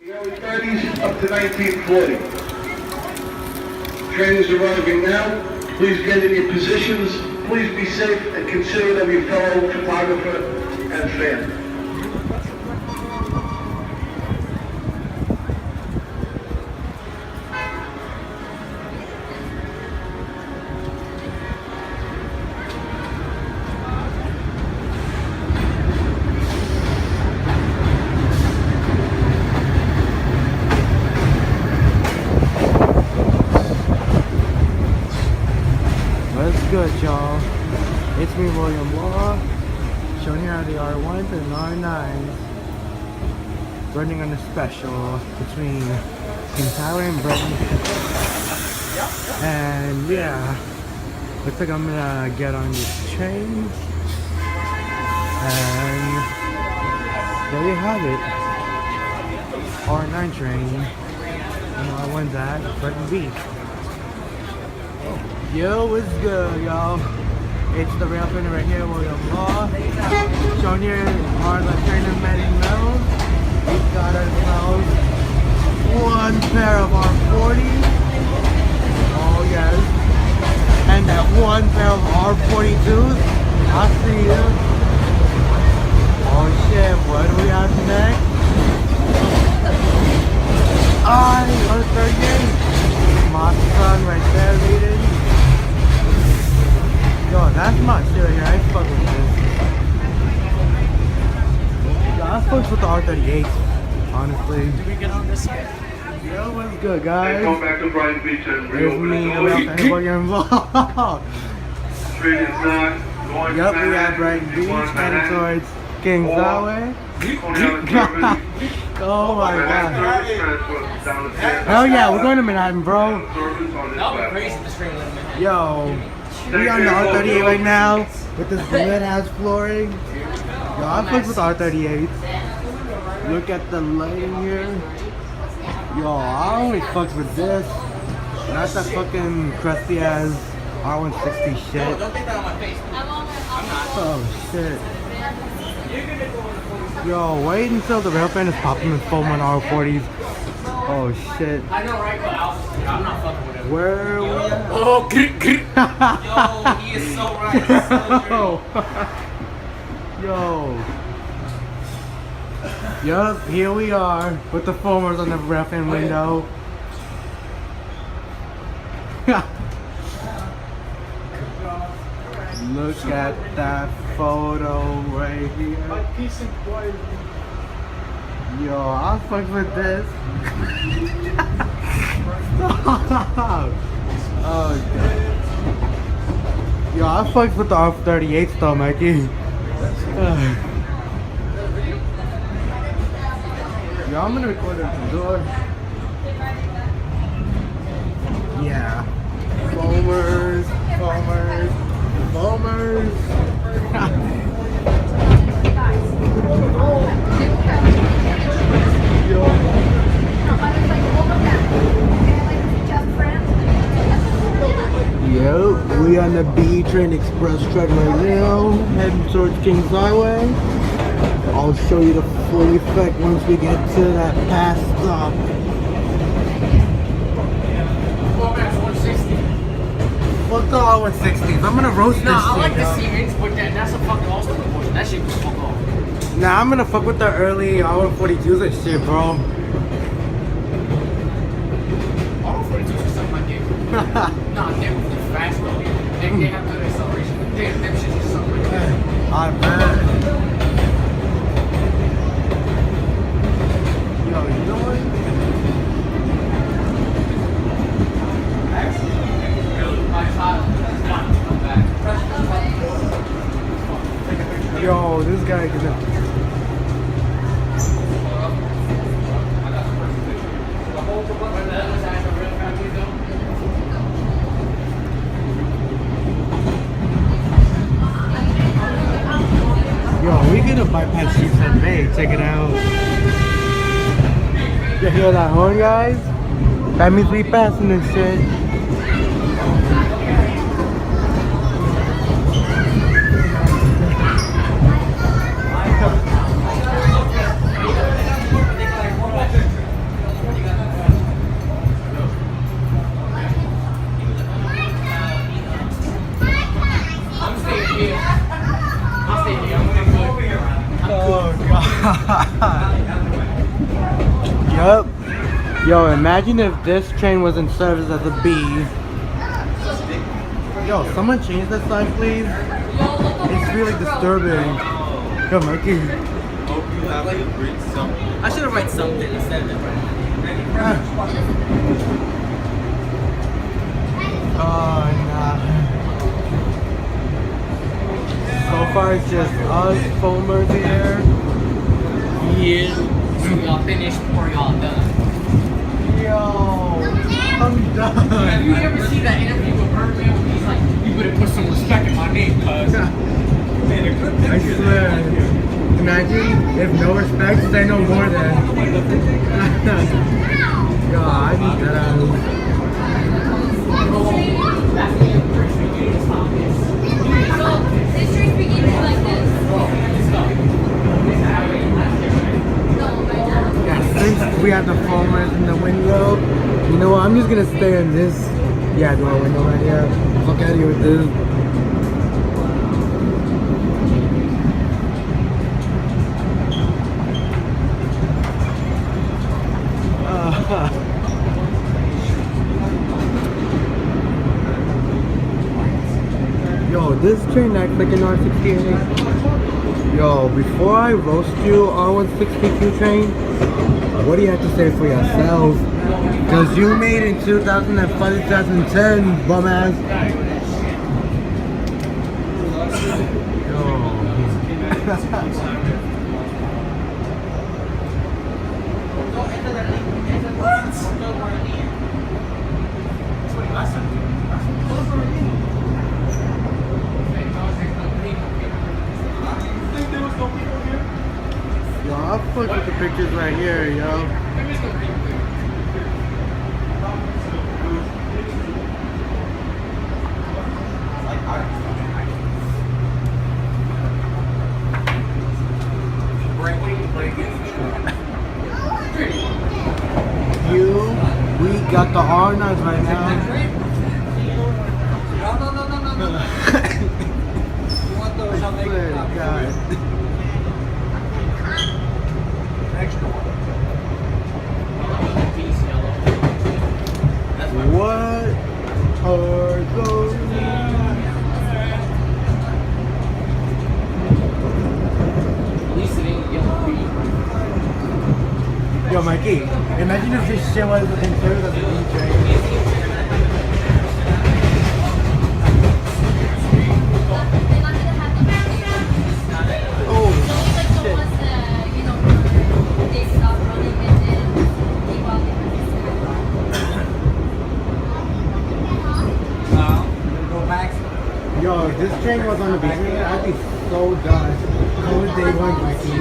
The early 30s up to 1940. Train is arriving now. Please get in your positions. Please be safe and considerate of your fellow photographer and fan. Good, y'all. It's me, William Law, showing here the R1s and R9s, running on a special between King Tyler and Brighton. And yeah, looks like I'm gonna get on this train, and there you have it, R9 train, and R1's at Brighton Beach. Yo, what's good, y'all? It's the rail fender right here, William Law. Showing here are the train of many metals. We've got ourselves one pair of R40s. Oh yes. And that one pair of R42s. I see you. Oh shit, what do we have next? R38. My son right there leading. Yo, that's my shit right here. I fuck with this. Yo, I fuck with the R38, honestly. Did we get on this yet? Yo, what's good, guys? Come back to Brighton Beach and reopen the door. Everybody involved. Train is not going Yup, we have Brighton Beach heading towards King's Highway. Oh my god. Hell yeah, we're going to Manhattan, bro. That would be crazy this train limit. Yo. We on the R38 right now with this red ass flooring. Yo, I fuck with R38. Look at the lighting here. Yo, I only fuck with this. Not that fucking crusty ass R160 shit. Don't get that on my face. Oh shit. Yo, wait until the rail fan is popping in full on R40s. Oh shit. I know, right? But I'm not fucking with him. Where are we at? Oh, yo, he is so right. Yo. Yup, here we are with the foamers on the rail fan window. Look at that photo right here. Yo, I'll fuck with this. Oh, God. Yo, I fucked with the R38s though, Mikey. Yo, I'm gonna record it at the door. Yeah. Foamers, foamers, foamers. Yo, we on the B train express track right now, heading towards Kings Highway. I'll show you the full effect once we get to that pass stop. Fuck the R160s, I'm gonna roast this shit. Nah, I like the Siemens, but that's a fucking awesome proportion. That shit was fuck off. Nah, I'm gonna fuck with the early R142s and shit, bro. R142s are something I get. Nah, they're fast though. They have good acceleration. Them shit is something like that. I bet. Yo, you know what? Yo, this guy can. Yo, we gonna bypass streets at May. Check it out. You hear that horn, guys? That means we passing this shit. Yup. Yo, imagine if this train was in service as a B. Yo, someone change that sign, please. It's really disturbing. Yo, Mikey. I should have written something instead of that. Oh, nah. So far, it's just us foamers here. Yeah. So y'all finished or y'all done? Yo, I'm done. Have you ever seen that interview with Birdman when he's like, you better put some respect in my name, cuz? I swear. Imagine if no respect, say no more then. Yo, I need that. This train begins like this. Yeah, since we have the foamers in the window, you know what? I'm just gonna stay in this door window right here. Fuck out of here with this. Yo, this train acts like an R68. Yo, before I roast you, R160B train, what do you have to say for yourself? Because you made in 2005, 2010, bum ass. Yo, I'll put the pictures right here, yo. We got the R9s right now. No. You want those? I'll make Swear to God. What are those? At least it ain't yellow feet. Yo, Mikey, imagine if this shit was in service as a DJ. Yo, if this train was on the beach, I'd be so done. Cold day one, Mikey.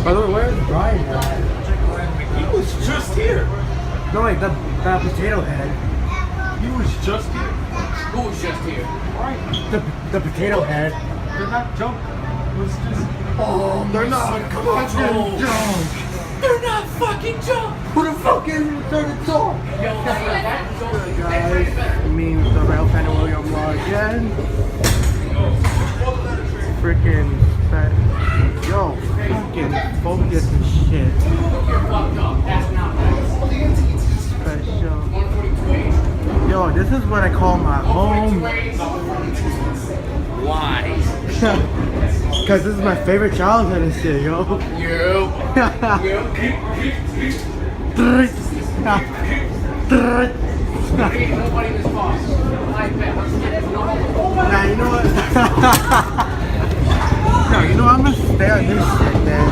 By the way, where's Brian at? He was just here. No, wait, that potato head. He was just here. Who was just here? The potato head. They're not junk. It was just. Oh, they're not. Come on, jump. They're not fucking junk! Who the fuck is started talk? Guys, it means the rail fan of William Law again. Freaking yo, fucking focus and shit. Special. Yo, this is what I call my home. Why? Cause this is my favorite childhood and shit, yo. Nobody in this box. I bet. Nah, you know what? No, you know what? I'm gonna stay on this shit, man.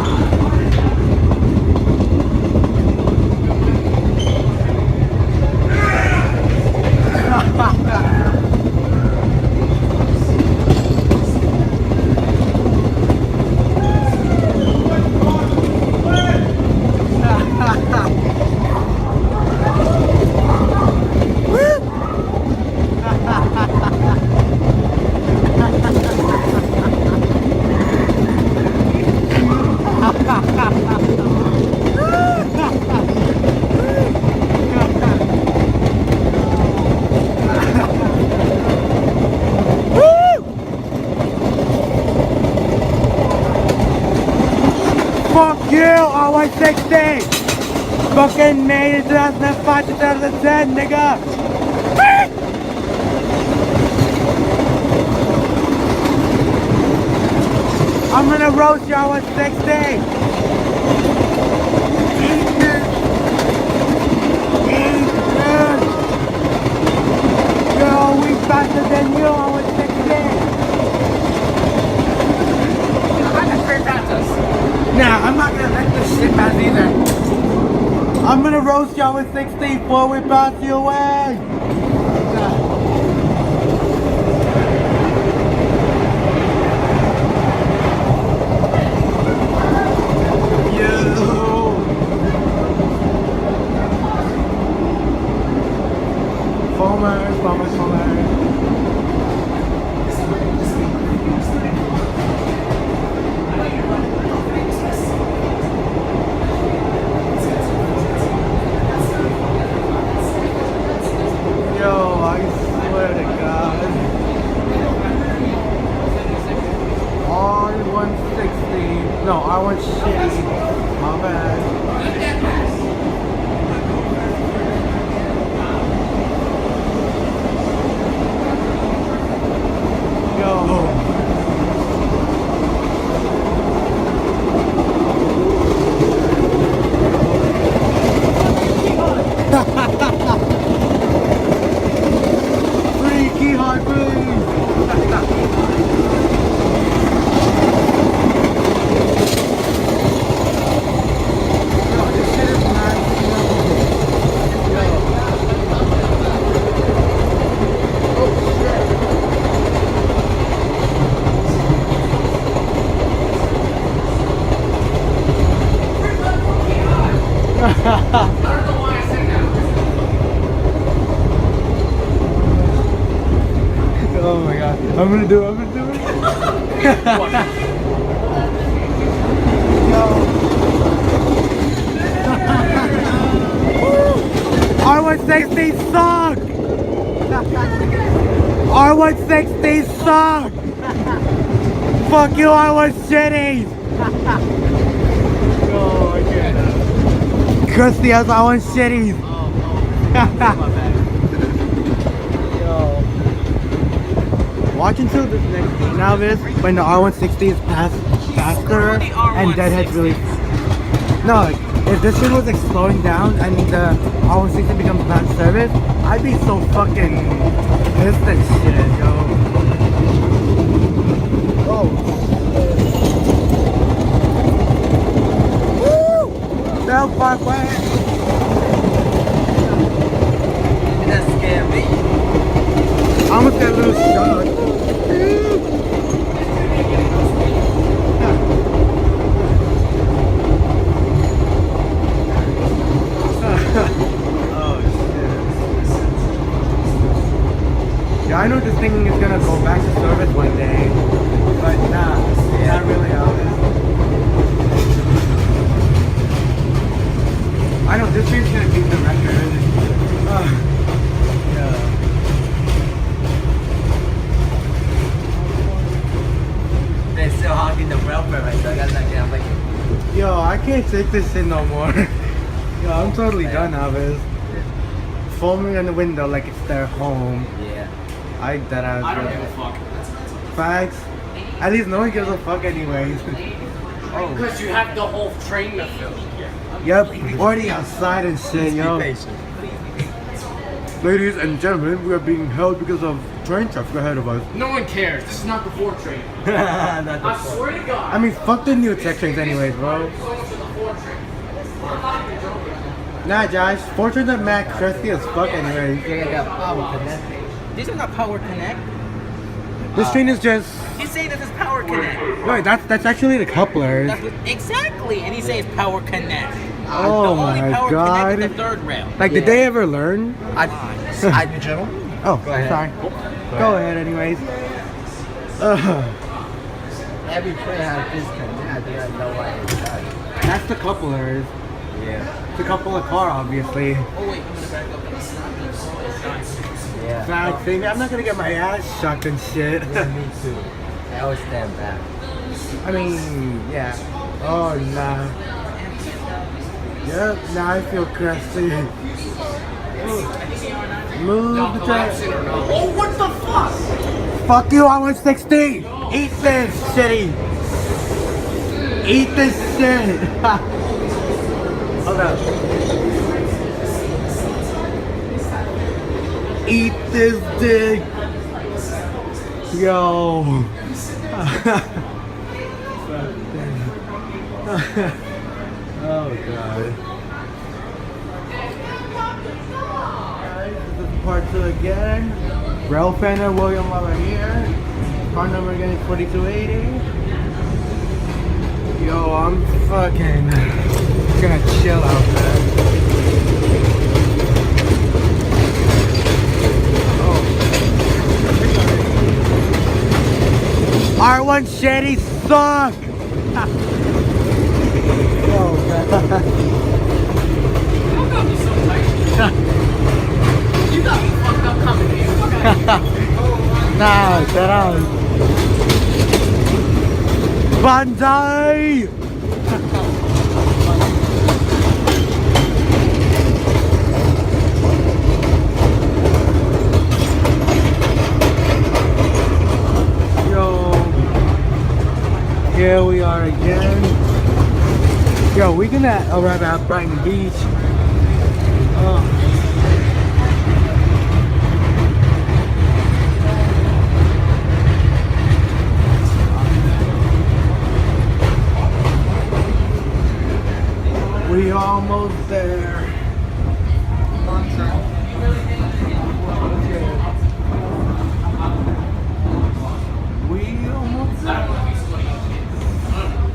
you, R160! Fucking made it 2005 to 2010, nigga! I'm gonna roast you, R160! Yo, we faster than you, R160! Nah, I'm not gonna let this shit pass either. I'm gonna roast y'all with 60 before we pass you away. Foamers. Yo, I swear to God. R160. No, R160. My bad. Freaky hard breeze. Yo, this shit is not Oh my god. I'm gonna do it. R160 suck! R160 suck! Fuck you, R160! Oh, I can't. Crusty ass R160! Yo. Watch until this next thing now is when the R160 is faster and deadheads really. No, like, if this shit was like slowing down and the R160 becomes bad service, I'd be so fucking pissed and shit, yo. Oh. Woo! Bell Parkway! That scared me. I almost got a little shocked. Yeah, I know this thing is gonna go back to service one day, but nah, not really how it is. I know this train's gonna beat the record. Yeah. They're still hogging the welfare right there. I got that down like Yo, I can't take this shit no more. Yo, I'm totally done now, Biz. Foaming in the window like it's their home. yeah. I don't give a fuck. Facts. At least no one gives a fuck anyways. Oh. Because you have the whole train to fill. Yep, already outside and shit, yo. Ladies and gentlemen, we are being held because of train traffic ahead of us. No one cares. This is not the 4 train. Not the I swear to God. I mean, fuck the new tech trains anyways, bro. Going to the 4 train. I'm not even joking. Nah, Josh, Fortunes and Mac crusty as fuck anyways. Yeah, got power connect. This is not Power Connect. This train is just... He's saying this is Power Connect. Wait, that's actually the couplers. Exactly, and he says Power Connect. Oh the only my Power God. Connect is the third rail. Like, did they ever learn? Gentlemen? Oh, Go ahead. sorry. Go ahead anyways. Every train has disconnect. I didn't know why it's that. That's the couplers. Yeah. It's a couple of car, obviously. Oh wait, I'm gonna back up. It's not. Yeah. Fact thing. I'm not gonna get my ass shocked and shit. Yeah, me too. I always stand back. I mean, yeah. Oh nah. Yep, now I feel crusty. Move No, the collapse it or no. Oh, what the fuck? Fuck you, R160! Eat this, shitty! Eat this shit! Hold up. Eat this dick! Yo! Oh god. This is part 2 again. Rail fender, William over here. Car number again is 4280. Yo, I'm fucking gonna chill out, man. Oh. R1 shitty suck! Yo, man. You got me so tight. You got me fucked up coming here. Fuck out of here. Nah, shut up. Banzai! Yo, here we are again. Yo, we're gonna arrive at Brighton Beach. We almost there. We almost there.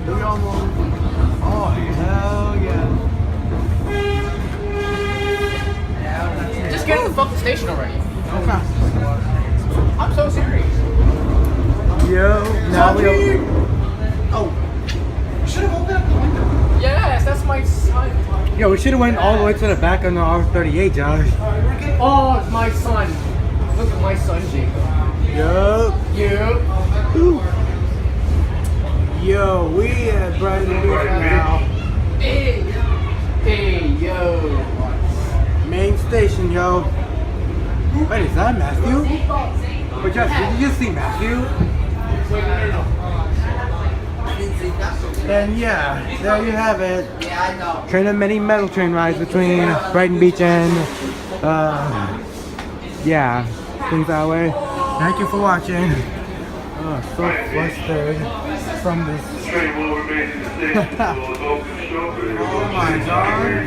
We almost. Oh hell yeah! Just get to the fucking station already. Okay. I'm so serious. Yo, now we. Oh, you should have opened up the window. Yes, that's my son. Yo, we should have went all the way to the back on the R33, Josh. Oh, it's my son. Look at my son, Jacob. Yo. You. Yo, we at Brighton Beach now. Hey. Hey, yo. Main station, yo. Wait, is that Matthew? But Josh, did you just see Matthew? And yeah, there you have it. Train of many metal train rides between Brighton Beach and yeah, things that way. Thank you for watching. Oh, so flustered from this. Oh my god.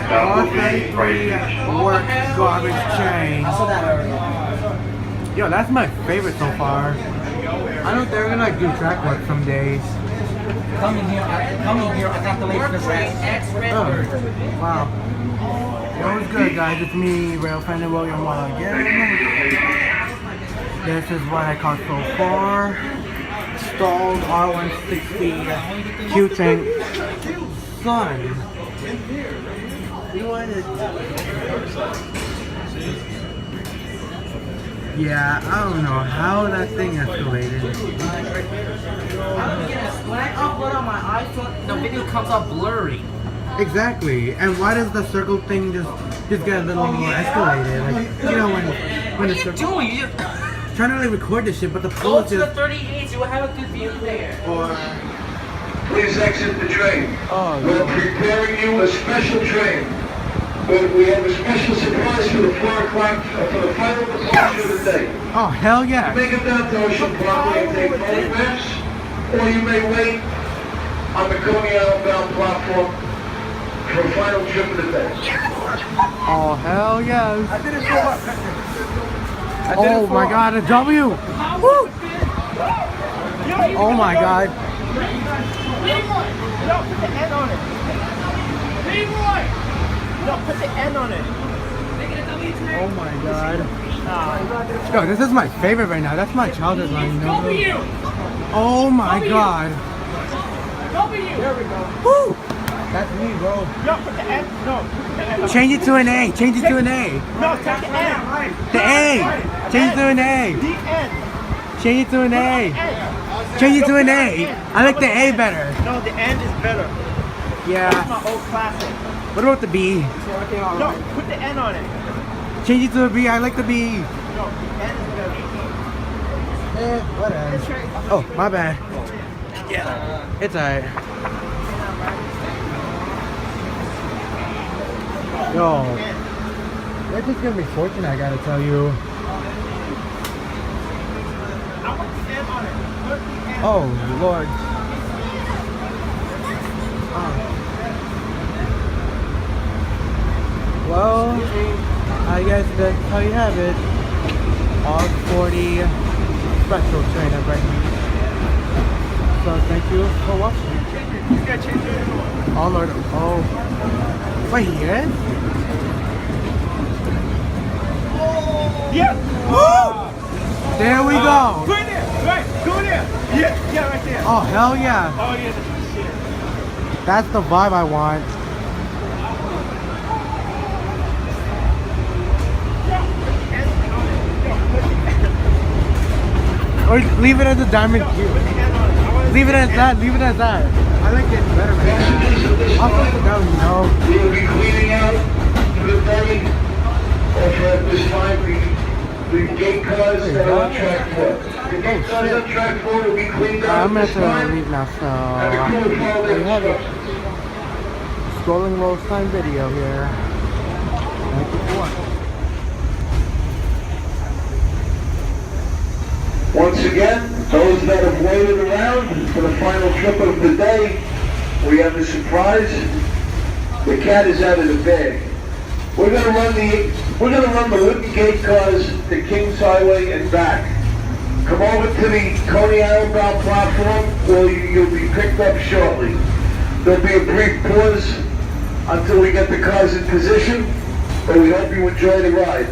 R33 work garbage train. Yo, that's my favorite so far. I know they're gonna like do track work some days. Coming here, I got the latest X Redbird. Wow. It was good, guys. It's me, Rail Fender William Wall again. This is what I caught so far. Stalled R160 Q train. Son. What is Yeah, I don't know how that thing escalated. When I upload on my iPhone, the video comes out blurry. Exactly. And why does the circle thing just get a little more escalated? Like, you know, when What the are you circle doing? You just trying to like record this shit, but the go flow to the just 38, you will have a good view there. Please exit the train. Oh, We're no. preparing you a special train. We have a special surprise for the 4 o'clock, for the final departure of the day. Oh, hell yeah. Make it down to Ocean property and take photographs, or you may wait on the Coney Island bound platform for a final trip of the day. Oh, hell yes. Oh my god, a W! Woo! Oh my god. No, put the N on it. Leroy! No, put the N on it. Oh my god. Yo, this is my favorite right now. That's my childhood line, you know? Oh my god. W! There we go. Woo! That's me, bro. No, put the N. No, put the N on it. Change it to an A. Change it to an A. No, take the N. The A. Change it to an A. The N. Change it to an A. N. Change it to an A. I like the A better. No, the end is better. That's Yeah. my old classic. What about the B? No, put the N on it. Change it to a B. I like the B. No, the N is better. Whatever. Oh, my bad. Yeah. It's alright. Yo. This is gonna be fortunate, I gotta tell you. I want the N on it. Put the N. Oh, Lord. Well, I guess that's how you have it. All 40 special train at Brighton. So thank you for watching. You gotta change it. Oh Lord, oh. Wait, here? Yeah. There we go. Put it there. Right. Go there. Yeah, right there. Oh, hell yeah. Oh, yeah, that's shit. That's the vibe I want. Or leave it as a diamond cube. Leave it as that, leave it as that. I like it better, man. I'll put it down, you know. We will be cleaning out the day of this time the gate cars that are on track 4. The gate cars on track 4 will be cleaned out I'm this gonna have time. to leave now, so And the crew will follow there the you have it. instructions. Scrolling roll sign video here. Thank you for watching. Once again, those that have waited around for the final trip of the day, we have a surprise. The cat is out of the bag. We're gonna run the wooden gate cars to Kings Highway and back. Come over to the Coney Island bound platform where you'll be picked up shortly. There'll be a brief pause until we get the cars in position, but we hope you enjoy the ride.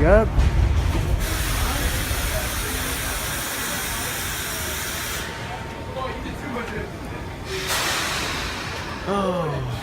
Yep. Oh.